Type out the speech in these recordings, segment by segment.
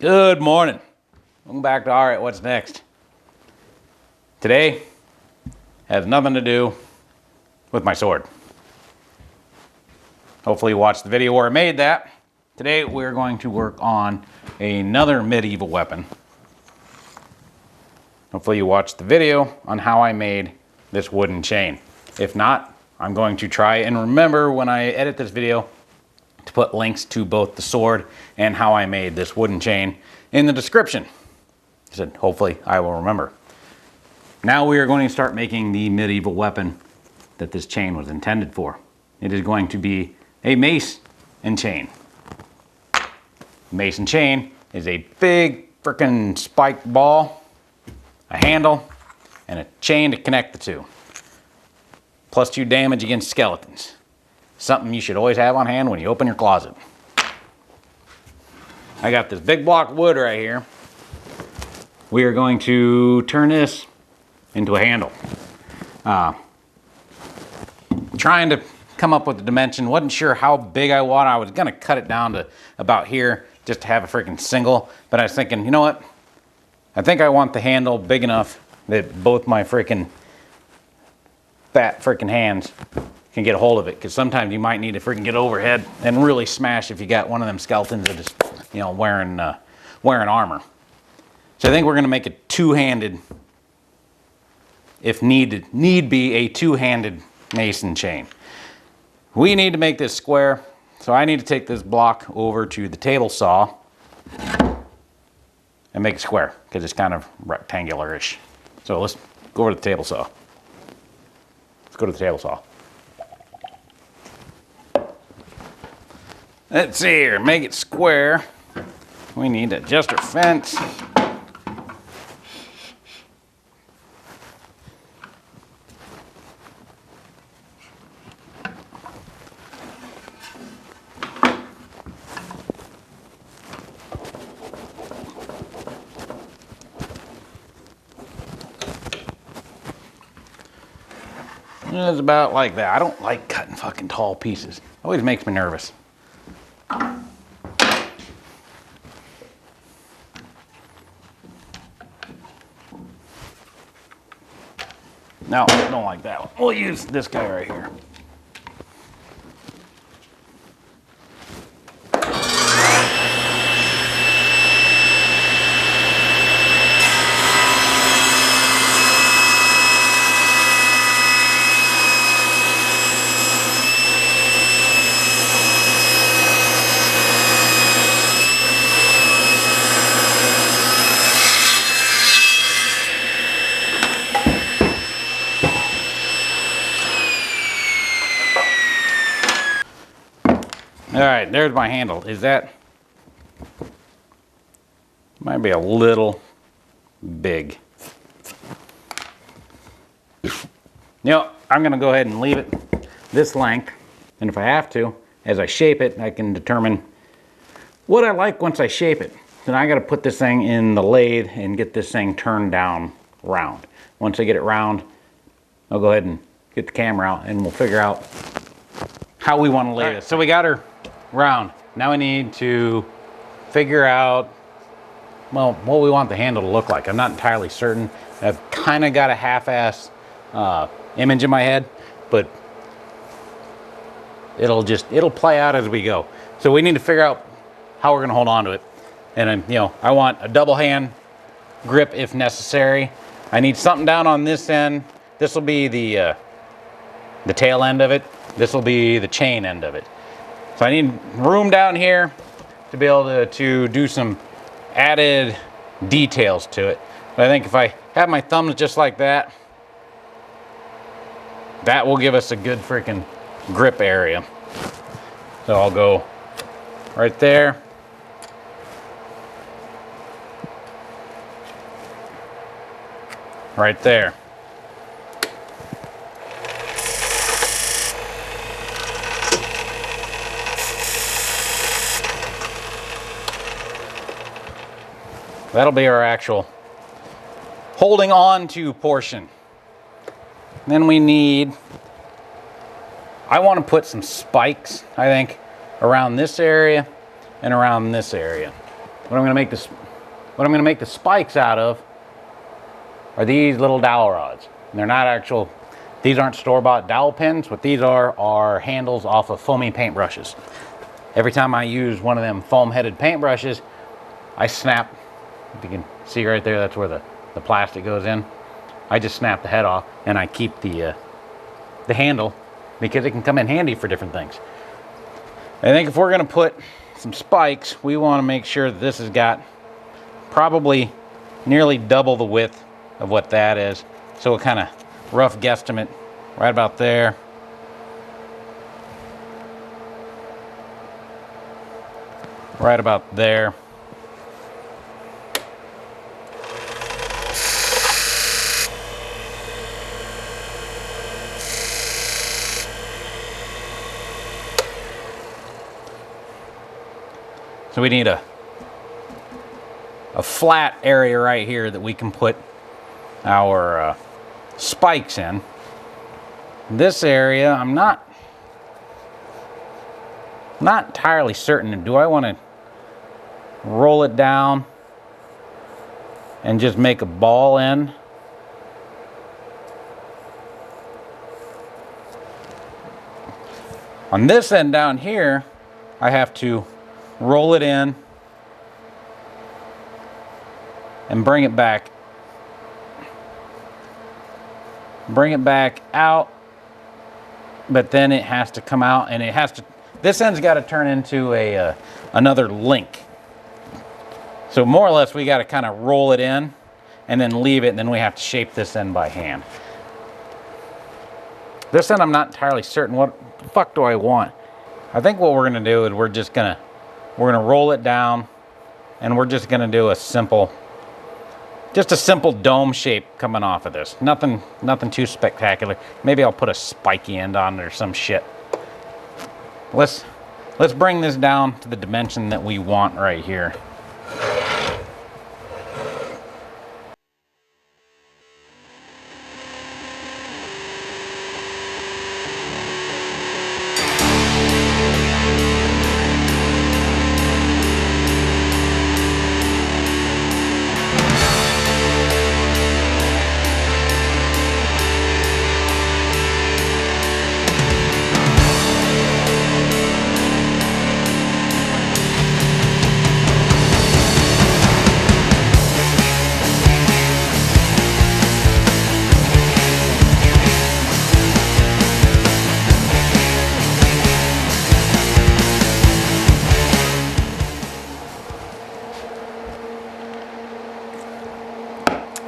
Good morning. Welcome back to Alright, What's Next? Today has nothing to do with my sword. Hopefully you watched the video where I made that. Today we're going to work on another medieval weapon. Hopefully you watched the video on how I made this wooden chain. If not, I'm going to try and remember when I edit this video to put links to both the sword and how I made this wooden chain in the description. I said, hopefully I will remember. Now we are going to start making the medieval weapon that this chain was intended for. It is going to be a mace and chain. Mace and chain is a big frickin' spiked ball, a handle, and a chain to connect the two. +2 damage against skeletons. Something you should always have on hand when you open your closet. I got this big block of wood right here. We are going to turn this into a handle. Trying to come up with a dimension. Wasn't sure how big I want. I was gonna cut it down to about here just to have a freaking single. But I was thinking, you know what? I think I want the handle big enough that both my freaking fat freaking hands can get a hold of it, because sometimes you might need to freaking get overhead and really smash if you got one of them skeletons that is, you know, wearing armor. So I think we're gonna make it two-handed, if need be, a two-handed mace and chain. We need to make this square, so I need to take this block over to the table saw and make it square, because it's kind of rectangular-ish. So let's go over to the table saw. Let's go to the table saw. Let's see here, make it square. We need to adjust our fence. It's about like that. I don't like cutting fucking tall pieces. It always makes me nervous. No, I don't like that one. We'll use this guy right here. All right, there's my handle. Is that, might be a little big. You know, I'm gonna go ahead and leave it this length. And if I have to, as I shape it, I can determine what I like once I shape it. Then I gotta put this thing in the lathe and get this thing turned down round. Once I get it round, I'll go ahead and get the camera out and we'll figure out how we wanna lay this. So we got her round. Now we need to figure out, well, what we want the handle to look like. I'm not entirely certain. I've kind of got a half-ass image in my head, but it'll play out as we go. So we need to figure out how we're gonna hold on to it. And you know, I want a double hand grip if necessary. I need something down on this end. This will be the tail end of it. This will be the chain end of it. So I need room down here to be able to do some added details to it. But I think if I have my thumbs just like that, that will give us a good freaking grip area. So I'll go right there. Right there. That'll be our actual holding on to portion. Then we need, I want to put some spikes, I think, around this area and around this area. what I'm gonna make the spikes out of are these little dowel rods. And they're not actual, these aren't store-bought dowel pins. What these are handles off of foamy paintbrushes. Every time I use one of them foam-headed paintbrushes, I snap, if you can see right there, that's where the plastic goes in. I just snap the head off and I keep the handle because it can come in handy for different things. I think if we're gonna put some spikes, we wanna make sure that this has got probably nearly double the width of what that is. So we'll kind of rough guesstimate right about there. Right about there. So we need a flat area right here that we can put our spikes in. This area, I'm not entirely certain. Do I want to roll it down and just make a ball in? On this end down here, I have to roll it in and bring it back out, but then it has to come out, and it has to, this end's got to turn into another link. So more or less we got to kind of roll it in and then leave it, and then we have to shape this end by hand. This end I'm not entirely certain what the fuck do I want. I think what we're gonna do is we're gonna roll it down, and we're just gonna do a simple dome shape coming off of this. Nothing too spectacular. Maybe I'll put a spiky end on it or some shit. Let's bring this down to the dimension that we want right here.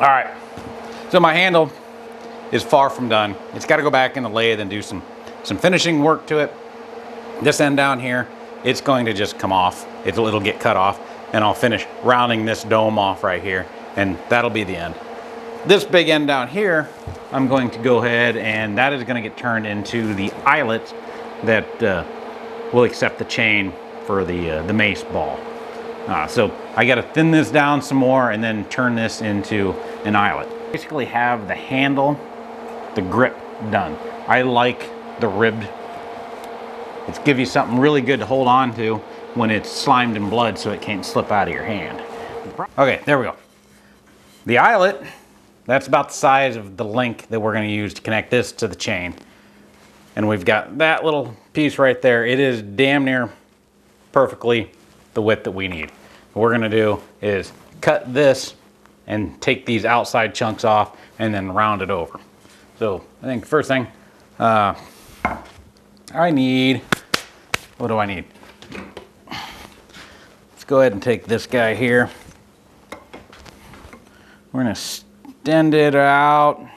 All right, so my handle is far from done. It's got to go back in the lathe and do some finishing work to it. This end down here, it's going to just come off. It'll get cut off, and I'll finish rounding this dome off right here, and that'll be the end. This big end down here, I'm going to go ahead, and that is going to get turned into the eyelet that will accept the chain for the mace ball. So I got to thin this down some more and then turn this into an eyelet. Basically have the handle, the grip done. I like the ribbed. It's give you something really good to hold on to when it's slimed in blood so it can't slip out of your hand. Okay, there we go. The eyelet, that's about the size of the link that we're going to use to connect this to the chain. And we've got that little piece right there. It is damn near perfectly the width that we need. What we're going to do is cut this and take these outside chunks off and then round it over. So I think first thing, I need, what do I need? Let's go ahead and take this guy here. We're going to extend it out.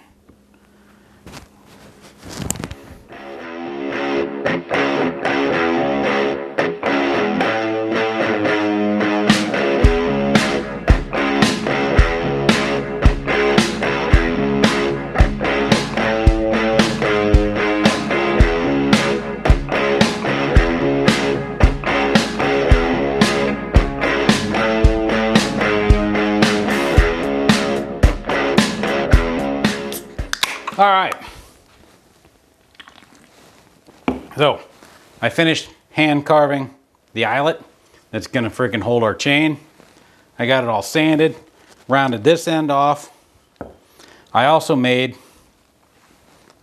All right, so I finished hand carving the eyelet that's gonna freaking hold our chain. I got it all sanded, rounded this end off. I also made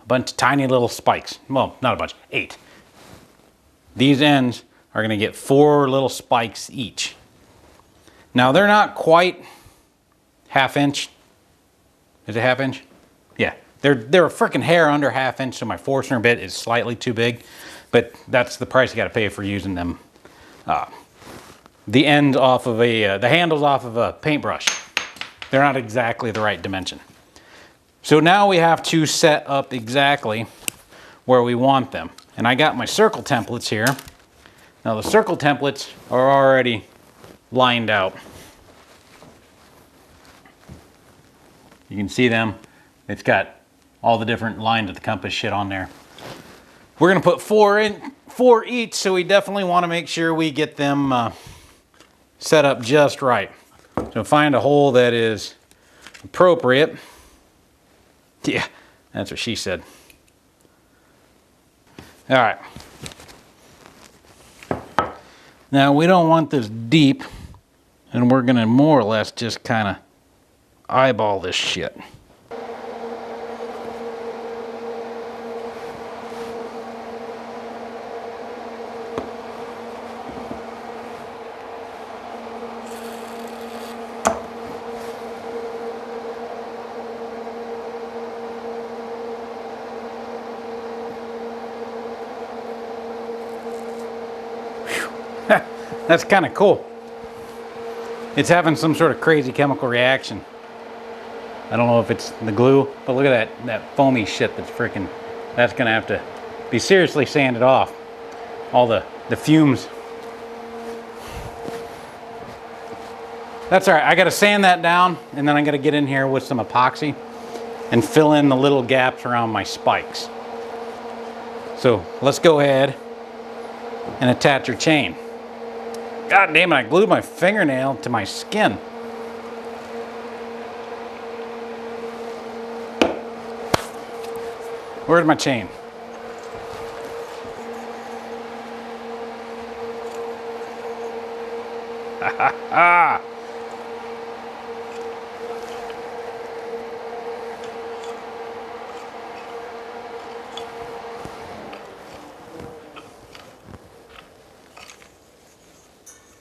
a bunch of tiny little spikes. Well, not a bunch, 8. These ends are gonna get 4 little spikes each. Now they're not quite ½ inch. Is it ½ inch? Yeah, they're a freaking hair under ½ inch, so my Forstner bit is slightly too big, but that's the price you gotta pay for using them. The ends off of the handles off of a paintbrush. They're not exactly the right dimension. So now we have to set up exactly where we want them. And I got my circle templates here. Now the circle templates are already lined out. You can see them. It's got all the different lines of the compass shit on there. We're gonna put 4 each, so we definitely want to make sure we get them set up just right. So find a hole that is appropriate. Yeah, that's what she said. All right. Now we don't want this deep, and we're gonna more or less just kind of eyeball this shit. That's kind of cool. It's having some sort of crazy chemical reaction. I don't know if it's the glue, but look at that foamy shit that's freaking, that's gonna have to be seriously sanded off. All the fumes. That's all right, I gotta sand that down, and then I gotta get in here with some epoxy and fill in the little gaps around my spikes. So let's go ahead and attach your chain. God damn it, I glued my fingernail to my skin. Where's my chain? Ha ha ha!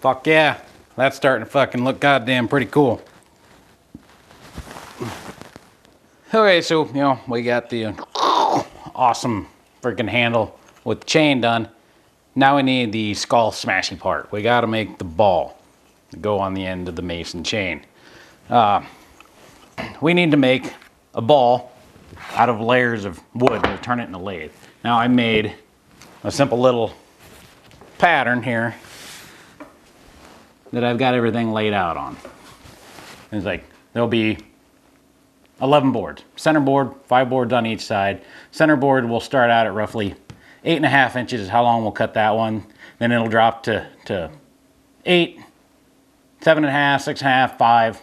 Fuck yeah, that's starting to fucking look goddamn pretty cool. Okay, so, you know, we got the awesome freaking handle with the chain done. Now we need the skull smashy part. We gotta make the ball to go on the end of the mace and chain. We need to make a ball out of layers of wood to turn it into lathe. Now I made a simple little pattern here that I've got everything laid out on. It's like, there'll be 11 boards. Center board, 5 boards on each side. Center board will start out at roughly 8½ inches is how long we'll cut that one. Then it'll drop to 8, 7½, 6½, 5.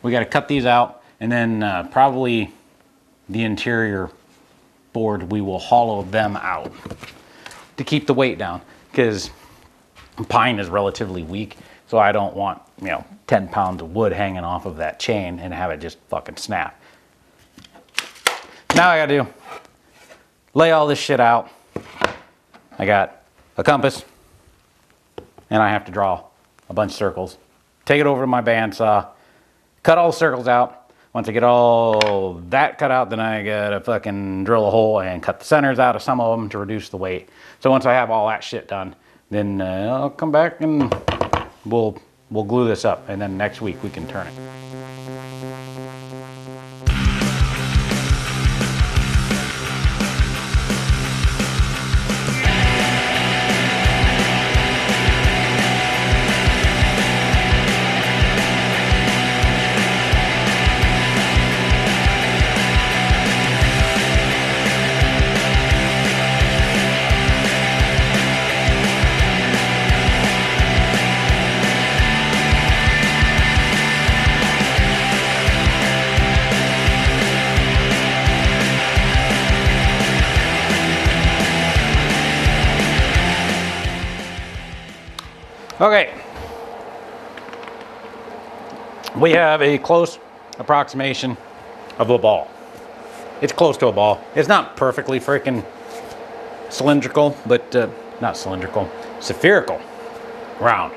We gotta cut these out, and then probably the interior board, we will hollow them out to keep the weight down, because pine is relatively weak. So I don't want, 10 pounds of wood hanging off of that chain and have it just fucking snap. Now I gotta do, lay all this shit out. I got a compass, and I have to draw a bunch of circles. Take it over to my bandsaw, cut all the circles out. Once I get all that cut out, then I gotta fucking drill a hole and cut the centers out of some of them to reduce the weight. So once I have all that shit done, then I'll come back and we'll glue this up, and then next week we can turn it. Okay. we have a close approximation of a ball. It's close to a ball. It's not perfectly freaking cylindrical, but not cylindrical, spherical, round.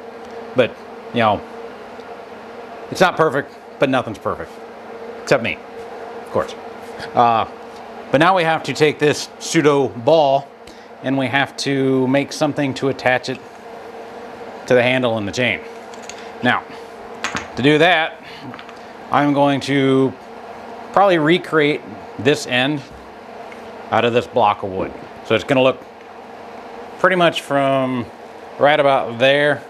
But, you know, it's not perfect, but nothing's perfect. Except me, of course. But now we have to take this pseudo ball and we have to make something to attach it to the handle and the chain. Now, to do that, I'm going to probably recreate this end out of this block of wood. So it's gonna look pretty much from right about there,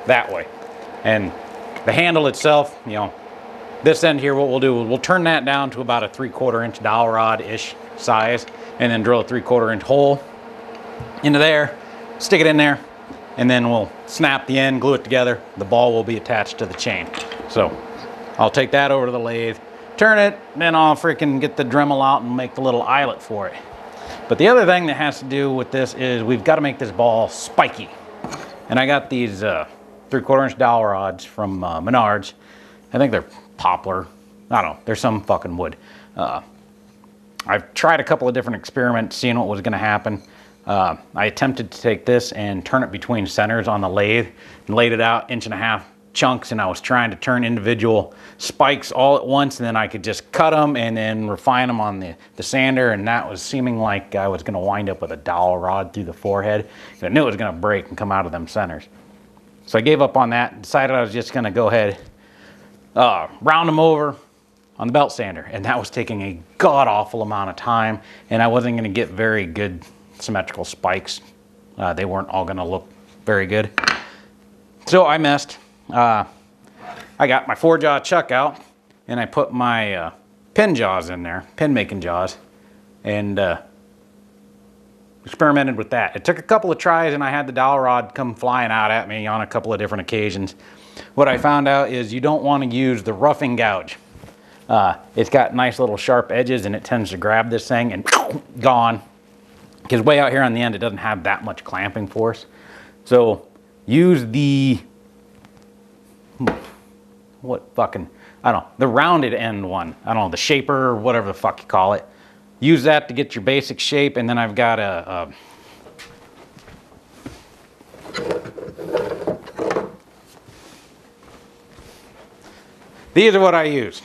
that way. And the handle itself, you know, this end here, what we'll do is we'll turn that down to about a 3/4 inch dowel rod-ish size, and then drill a 3/4 inch hole into there, stick it in there, and then we'll snap the end, glue it together. The ball will be attached to the chain. So I'll take that over to the lathe, turn it, then I'll freaking get the Dremel out and make the little eyelet for it. But the other thing that has to do with this is we've got to make this ball spiky. And I got these 3/4 inch dowel rods from Menards. I think they're poplar. I don't know. They're some fucking wood. I've tried a couple of different experiments, seeing what was going to happen. I attempted to take this and turn it between centers on the lathe and laid it out 1.5 inch chunks, and I was trying to turn individual spikes all at once, and then I could just cut them and then refine them on the sander, and that was seeming like I was going to wind up with a dowel rod through the forehead. I knew it was going to break and come out of them centers. So I gave up on that and decided I was just going to go ahead, round them over on the belt sander, and that was taking a god-awful amount of time, and I wasn't going to get very good symmetrical spikes. They weren't all going to look very good. So I messed. I got my 4-jaw chuck out, and I put my pin jaws in there, pin making jaws, and experimented with that. It took a couple of tries, and I had the dowel rod come flying out at me on a couple of different occasions. What I found out is you don't want to use the roughing gouge. It's got nice little sharp edges, and it tends to grab this thing and gone. Because way out here on the end, it doesn't have that much clamping force. So use the, the rounded end one. I don't know, the shaper or whatever the fuck you call it. Use that to get your basic shape, and then I've got these are what I use.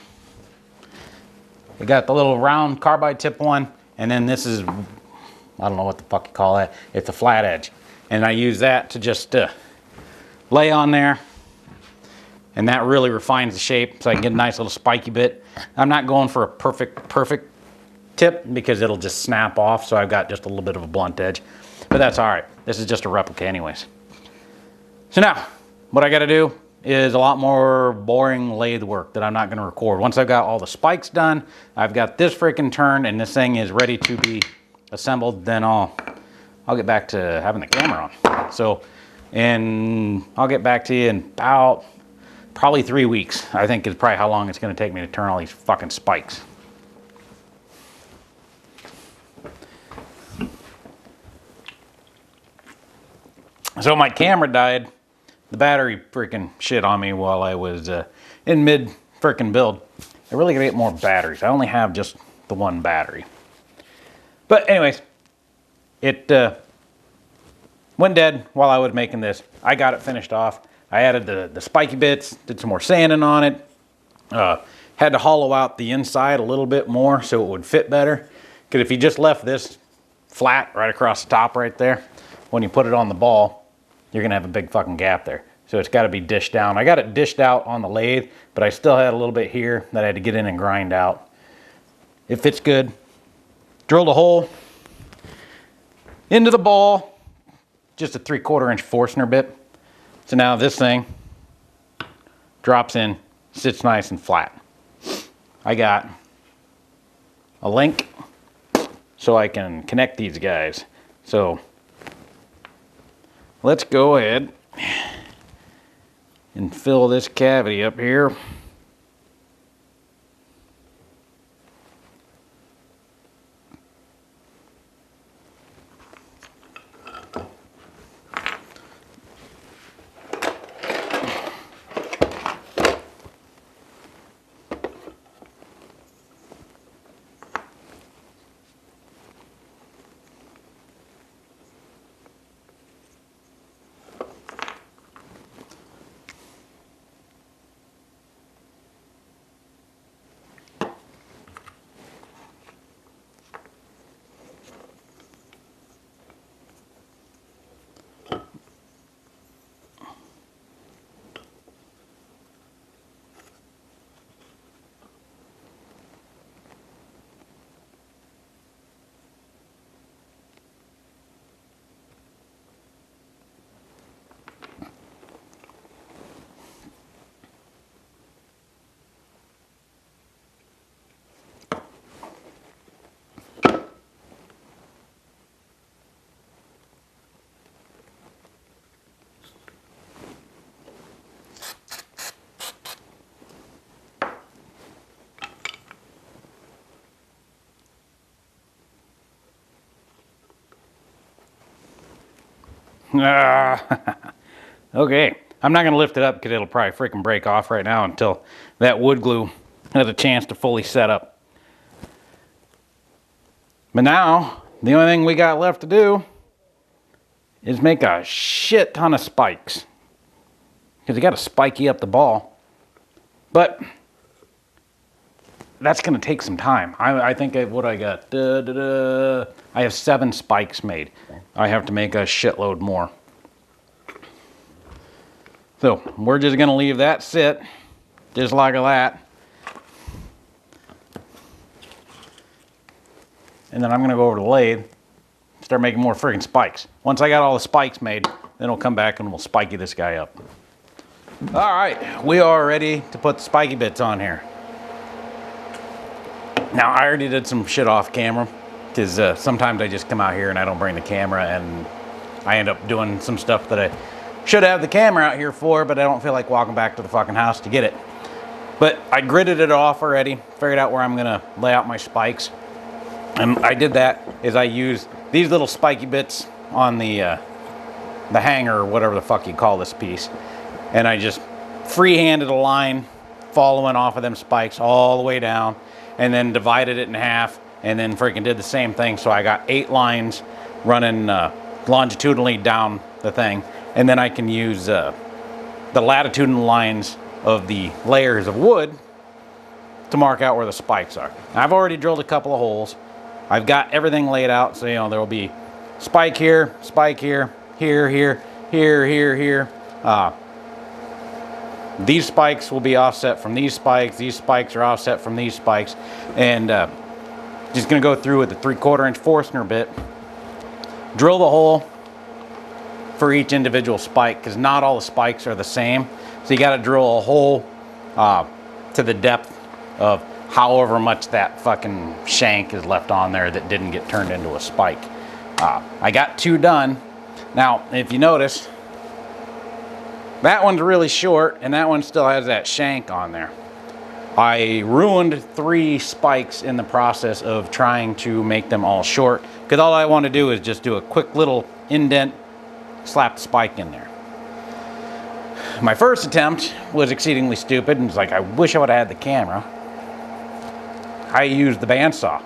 I got the little round carbide tip one, and then this is, I don't know what the fuck you call it. It's a flat edge. And I use that to just lay on there. And that really refines the shape so I can get a nice little spiky bit. I'm not going for a perfect tip because it'll just snap off. So I've got just a little bit of a blunt edge. But that's all right. This is just a replica anyways. So now, what I got to do is a lot more boring lathe work that I'm not going to record. Once I've got all the spikes done, I've got this freaking turned, and this thing is ready to be assembled, then I'll get back to having the camera on. So, and I'll get back to you in about probably 3 weeks. I think is probably how long it's going to take me to turn all these fucking spikes. So my camera died. The battery freaking shit on me while I was in mid freaking build. I really gotta get more batteries. I only have just the one battery. But anyways, it went dead while I was making this. I got it finished off. I added the spiky bits, did some more sanding on it. Had to hollow out the inside a little bit more so it would fit better. Because if you just left this flat right across the top right there, when you put it on the ball, you're gonna have a big fucking gap there. So it's gotta be dished down. I got it dished out on the lathe, but I still had a little bit here that I had to get in and grind out. It fits good. Drilled a hole into the ball, just a 3/4 inch Forstner bit. So now this thing drops in, sits nice and flat. I got a link so I can connect these guys. So let's go ahead and fill this cavity up here. Okay, I'm not going to lift it up because it'll probably freaking break off right now until that wood glue has a chance to fully set up. But now, the only thing we got left to do is make a shit ton of spikes. Because you got to spiky up the ball. But that's going to take some time. I think what I got, I have 7 spikes made. I have to make a shitload more. So we're just going to leave that sit just like that. And then I'm going to go over to the lathe, start making more friggin' spikes. Once I got all the spikes made, then we'll come back and we'll spiky this guy up. All right, we are ready to put the spiky bits on here. Now, I already did some shit off camera, because sometimes I just come out here and I don't bring the camera, and I end up doing some stuff that I should have the camera out here for, but I don't feel like walking back to the fucking house to get it. But I gridded it off already, figured out where I'm gonna lay out my spikes. And I did that is I used these little spiky bits on the hanger, or whatever the fuck you call this piece. And I just free-handed a line following off of them spikes all the way down, and then divided it in half, and then freaking did the same thing. So I got 8 lines running longitudinally down the thing, and then I can use the latitudinal lines of the layers of wood to mark out where the spikes are. Now, I've already drilled a couple of holes. I've got everything laid out, so there will be spike here, here, here, here. These spikes will be offset from these spikes. These spikes are offset from these spikes. And just going to go through with the 3/4 inch Forstner bit. Drill the hole for each individual spike, because not all the spikes are the same. So you got to drill a hole to the depth of however much that fucking shank is left on there that didn't get turned into a spike. I got 2 done. Now, if you notice, that one's really short, and that one still has that shank on there. I ruined 3 spikes in the process of trying to make them all short, because all I want to do is just do a quick little indent, slap the spike in there. My first attempt was exceedingly stupid, and it's like, I wish I would have had the camera. I used the bandsaw.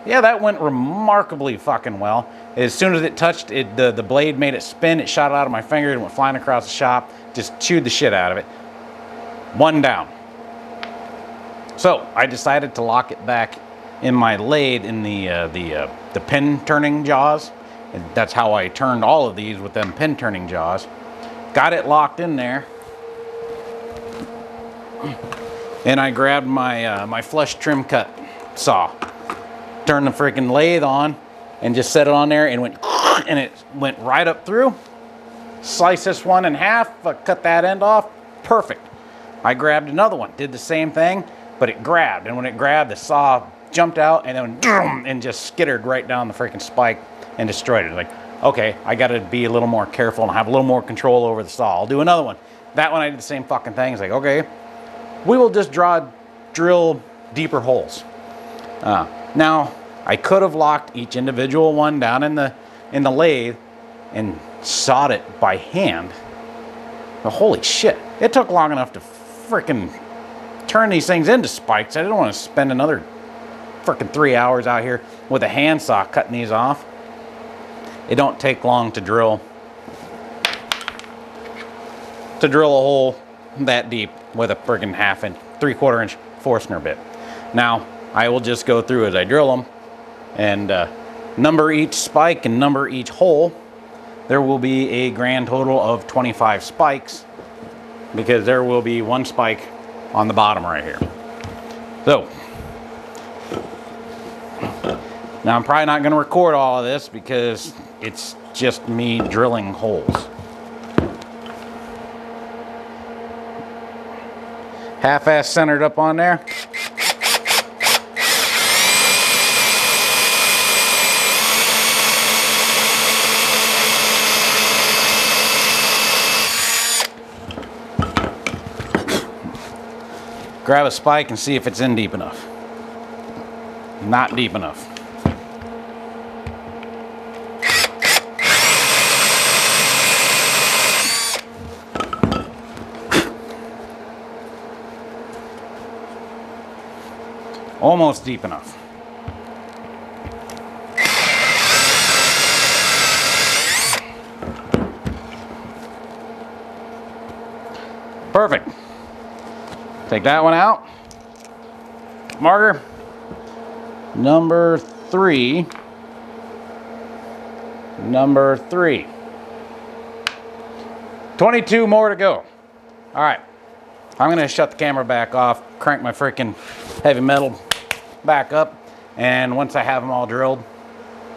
Yeah, that went remarkably fucking well. As soon as it touched it, the blade made it spin, it shot out of my finger and went flying across the shop, just chewed the shit out of it. 1 down. So I decided to lock it back in my lathe in the pin turning jaws. And that's how I turned all of these, with them pin turning jaws. Got it locked in there. And I grabbed my my flush trim cut saw. Turned the freaking lathe on and just set it on there, and it went right up through. Slice this one in half, cut that end off, perfect. I grabbed another one, did the same thing, but it grabbed, and when it grabbed, the saw jumped out and then and just skittered right down the freaking spike and destroyed it. Like, okay, I got to be a little more careful and have a little more control over the saw. I'll do another one. That one I did the same fucking thing. It's like, okay, we will just drill deeper holes. Now, I could have locked each individual one down in the lathe and sawed it by hand. But holy shit, it took long enough to frickin' turn these things into spikes. I didn't want to spend another frickin' 3 hours out here with a handsaw cutting these off. It don't take long to drill a hole that deep with a frickin' 1/2 inch, 3/4 inch Forstner bit. Now, I will just go through as I drill them and number each spike and number each hole. There will be a grand total of 25 spikes, because there will be 1 spike on the bottom right here. So, now I'm probably not going to record all of this because it's just me drilling holes. Half-ass centered up on there. Grab a spike and see if it's in deep enough. Not deep enough. Almost deep enough. Perfect. Take that one out. Marker number 3. Number 3. 22 more to go. All right. I'm gonna shut the camera back off, crank my freaking heavy metal back up, and once I have them all drilled,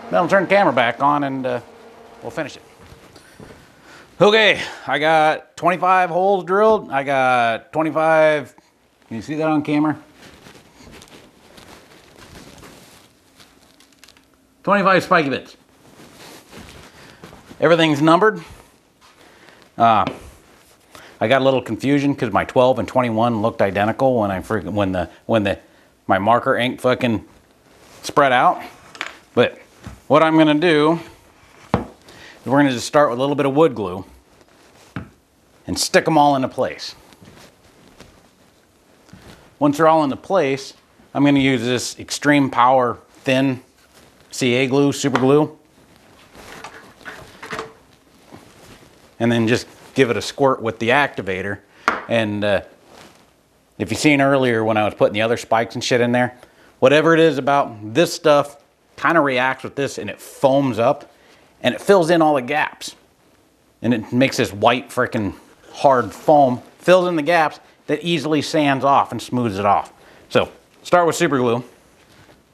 then I'll turn the camera back on and we'll finish it. Okay, I got 25 holes drilled. I got 25, can you see that on camera? 25 spiky bits. Everything's numbered. I got a little confusion because my 12 and 21 looked identical when my marker ink fucking spread out. But what I'm gonna do is we're gonna just start with a little bit of wood glue and stick them all into place. Once they're all into place, I'm gonna use this extreme power thin CA glue, super glue, and then just give it a squirt with the activator. And if you seen earlier when I was putting the other spikes and shit in there, whatever it is about this stuff kind of reacts with this and it foams up and it fills in all the gaps. And it makes this white freaking hard foam, fills in the gaps that easily sands off and smooths it off. So start with super glue.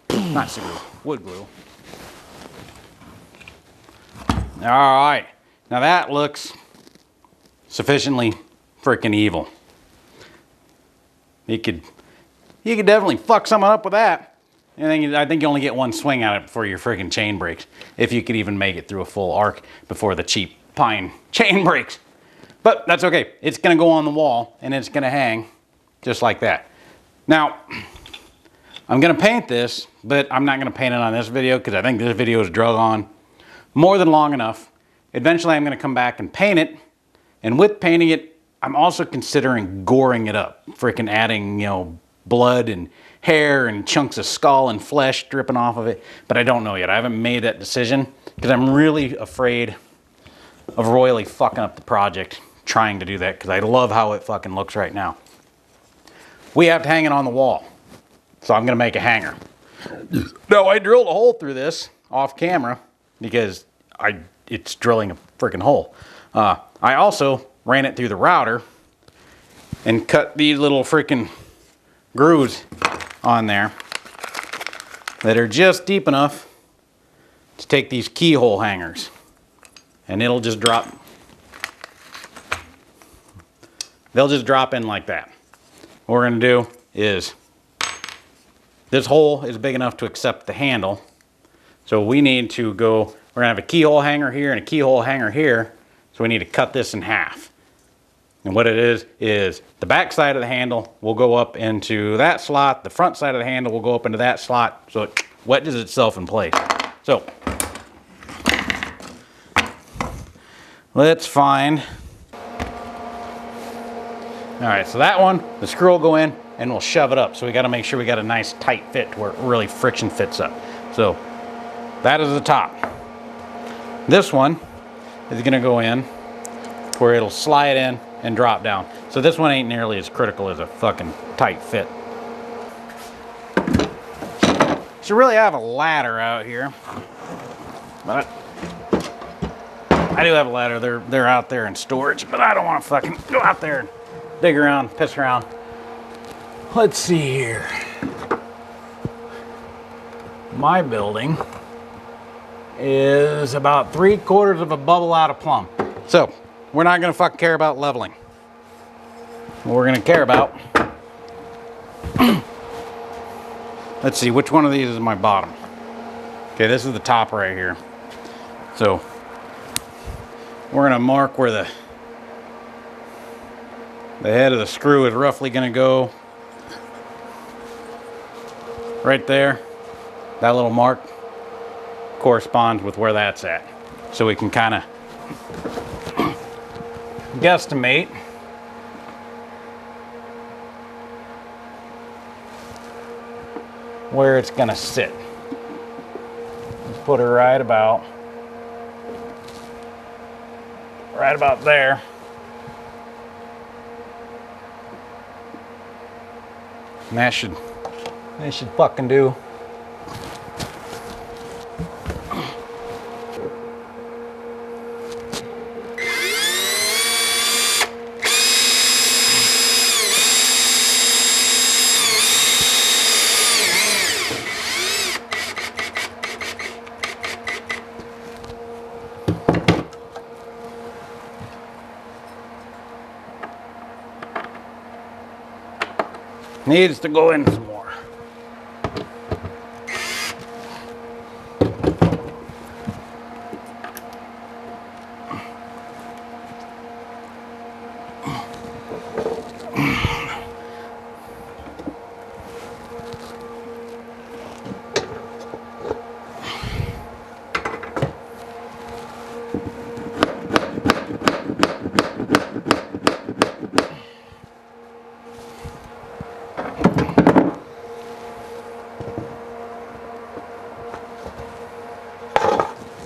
Not super glue, wood glue. All right, now that looks sufficiently freaking evil. You could definitely fuck someone up with that. And I think you only get one swing at it before your freaking chain breaks. If you could even make it through a full arc before the cheap pine chain breaks. But that's okay. It's gonna go on the wall and it's gonna hang just like that. Now, I'm gonna paint this, but I'm not gonna paint it on this video because I think this video is drug on more than long enough. Eventually I'm gonna come back and paint it. And with painting it, I'm also considering goring it up. Freaking adding, you know, blood and hair and chunks of skull and flesh dripping off of it. But I don't know yet. I haven't made that decision because I'm really afraid of royally fucking up the project trying to do that because I love how it fucking looks right now. We have to hang it on the wall. So I'm gonna make a hanger. Now I drilled a hole through this off camera because it's drilling a freaking hole. I also ran it through the router and cut these little freaking grooves on there that are just deep enough to take these keyhole hangers, and it'll just drop. They'll just drop in like that. What we're gonna do is, this hole is big enough to accept the handle, so we need to go, we're gonna have a keyhole hanger here and a keyhole hanger here. So we need to cut this in half. And what it is the back side of the handle will go up into that slot. The front side of the handle will go up into that slot. So it wedges itself in place. So let's find. All right, so that one, the screw will go in and we'll shove it up. So we gotta make sure we got a nice tight fit where it really friction fits up. So that is the top. This one is gonna go in where it'll slide in and drop down. So this one ain't nearly as critical as a fucking tight fit. So really I have a ladder out here. But I do have a ladder. They're out there in storage, but I don't want to fucking go out there and dig around, piss around. Let's see here. My building is about 3/4 of a bubble out of plumb. So we're not gonna fucking care about leveling. What we're gonna care about, let's see, which one of these is my bottom? Okay, this is the top right here. So we're gonna mark where the head of the screw is roughly gonna go. Right there, that little mark corresponds with where that's at. So we can kind of guesstimate where it's gonna sit. Let's put her right about there. And that should fucking do. Needs to go in some more.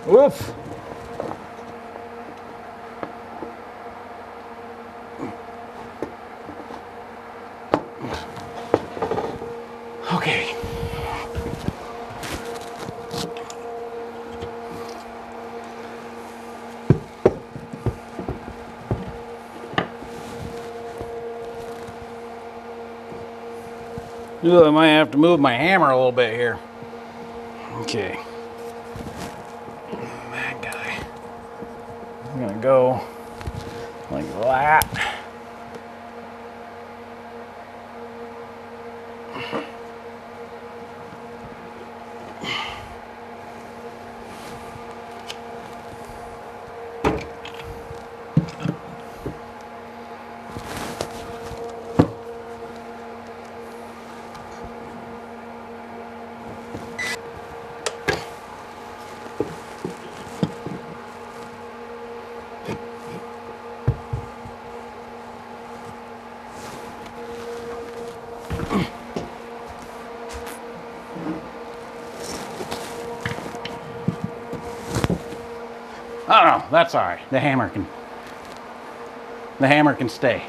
Woof. Okay. Ooh, I might have to move my hammer a little bit here. Okay. That guy. I'm gonna go like that. Oh no, that's all right. The hammer can stay.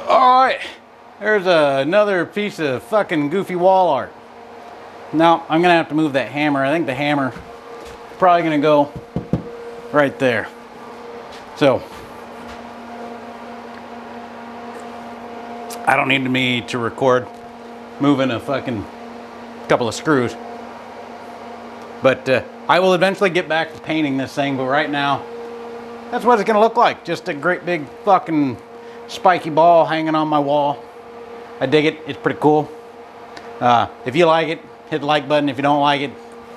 All right, there's another piece of fucking goofy wall art. Now, I'm gonna have to move that hammer. I think the hammer is probably gonna go right there. So, I don't need me to record moving a fucking couple of screws. But I will eventually get back to painting this thing, but right now, that's what it's gonna look like. Just a great big fucking spiky ball hanging on my wall. I dig it, it's pretty cool. If you like it, hit the like button. If you don't like it,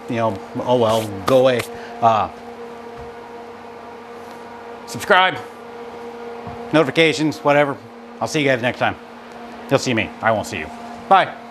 you know, oh well, go away. Subscribe, notifications, whatever. I'll see you guys next time. You'll see me, I won't see you. Bye.